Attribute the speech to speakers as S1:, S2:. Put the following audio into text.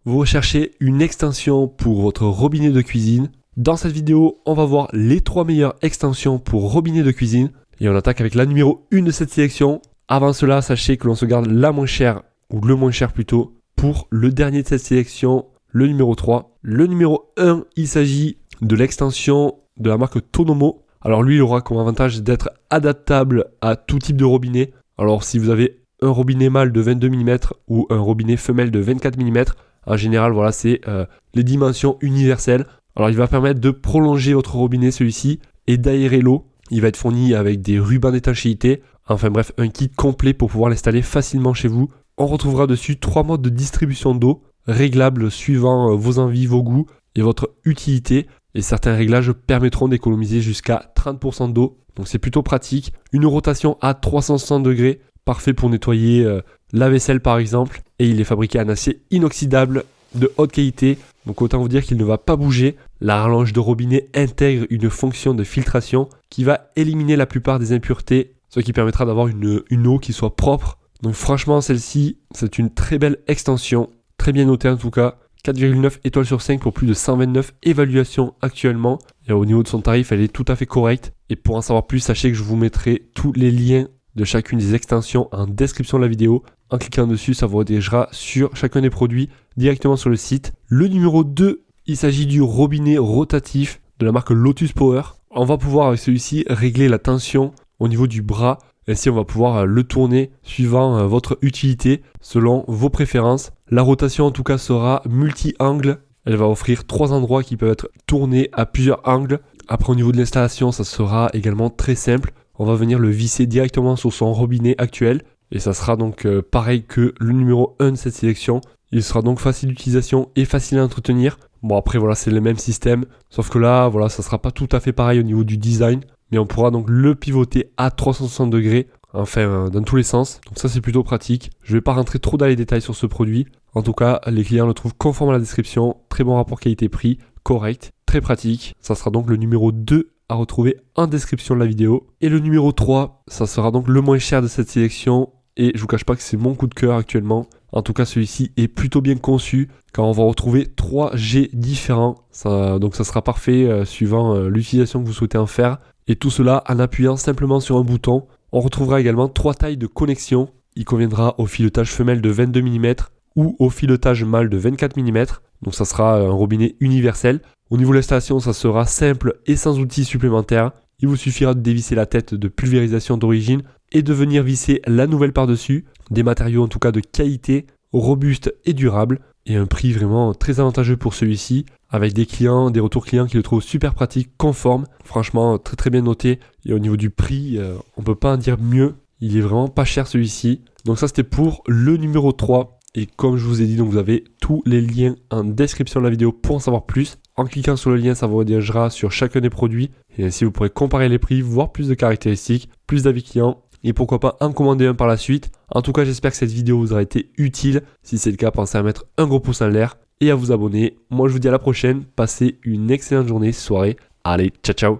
S1: vous recherchez une extension pour votre robinet de cuisine. Dans cette vidéo, on va voir les 3 meilleures extensions pour robinet de cuisine. Et on attaque avec la numéro 1 de cette sélection. Avant cela, sachez que l'on se garde la moins chère, ou le moins cher plutôt, pour le dernier de cette sélection, le numéro 3. Le numéro 1, il s'agit de l'extension de la marque Tonomo. Alors lui, il aura comme avantage d'être adaptable à tout type de robinet. Alors si vous avez un robinet mâle de 22 mm ou un robinet femelle de 24 mm, en général, voilà, c'est les dimensions universelles. Alors il va permettre de prolonger votre robinet, celui-ci, et d'aérer l'eau. Il va être fourni avec des rubans d'étanchéité. Enfin bref, un kit complet pour pouvoir l'installer facilement chez vous. On retrouvera dessus 3 modes de distribution d'eau, réglables suivant vos envies, vos goûts et votre utilité. Et certains réglages permettront d'économiser jusqu'à 30% d'eau. Donc c'est plutôt pratique. Une rotation à 360 degrés, parfait pour nettoyer la vaisselle par exemple. Et il est fabriqué en acier inoxydable de haute qualité. Donc autant vous dire qu'il ne va pas bouger. La rallonge de robinet intègre une fonction de filtration qui va éliminer la plupart des impuretés, ce qui permettra d'avoir une eau qui soit propre. Donc franchement, celle-ci, c'est une très belle extension, très bien notée en tout cas. 4,9 étoiles sur 5 pour plus de 129 évaluations actuellement. Et au niveau de son tarif, elle est tout à fait correcte. Et pour en savoir plus, sachez que je vous mettrai tous les liens de chacune des extensions en description de la vidéo. En cliquant dessus, ça vous redirigera sur chacun des produits directement sur le site. Le numéro 2, il s'agit du robinet rotatif de la marque Lotus Power. On va pouvoir avec celui-ci régler la tension au niveau du bras. Ainsi, on va pouvoir le tourner suivant votre utilité, selon vos préférences. La rotation en tout cas sera multi-angle. Elle va offrir 3 endroits qui peuvent être tournés à plusieurs angles. Après, au niveau de l'installation, ça sera également très simple. On va venir le visser directement sur son robinet actuel. Et ça sera donc pareil que le numéro 1 de cette sélection. Il sera donc facile d'utilisation et facile à entretenir. Bon après voilà, c'est le même système. Sauf que là, voilà, ça sera pas tout à fait pareil au niveau du design. Mais on pourra donc le pivoter à 360 degrés. Enfin, dans tous les sens. Donc ça, c'est plutôt pratique. Je ne vais pas rentrer trop dans les détails sur ce produit. En tout cas, les clients le trouvent conforme à la description. Très bon rapport qualité-prix, correct, très pratique. Ça sera donc le numéro 2 à retrouver en description de la vidéo. Et le numéro 3, ça sera donc le moins cher de cette sélection. Et je vous cache pas que c'est mon coup de cœur actuellement. En tout cas, celui-ci est plutôt bien conçu car on va retrouver 3 G différents. Donc ça sera parfait suivant l'utilisation que vous souhaitez en faire. Et tout cela en appuyant simplement sur un bouton. On retrouvera également 3 tailles de connexion. Il conviendra au filetage femelle de 22 mm ou au filetage mâle de 24 mm. Donc ça sera un robinet universel. Au niveau de l'installation, ça sera simple et sans outils supplémentaires. Il vous suffira de dévisser la tête de pulvérisation d'origine et de venir visser la nouvelle par-dessus. Des matériaux en tout cas de qualité, robustes et durables. Et un prix vraiment très avantageux pour celui-ci. Avec des retours clients qui le trouvent super pratique, conforme. Franchement, très très bien noté. Et au niveau du prix, on peut pas en dire mieux. Il est vraiment pas cher celui-ci. Donc ça, c'était pour le numéro 3. Et comme je vous ai dit, donc vous avez tous les liens en description de la vidéo pour en savoir plus. En cliquant sur le lien, ça vous redirigera sur chacun des produits. Et ainsi, vous pourrez comparer les prix, voir plus de caractéristiques, plus d'avis clients. Et pourquoi pas en commander un par la suite. En tout cas, j'espère que cette vidéo vous aura été utile. Si c'est le cas, pensez à mettre un gros pouce en l'air et à vous abonner. Moi, je vous dis à la prochaine. Passez une excellente journée, soirée. Allez, ciao, ciao.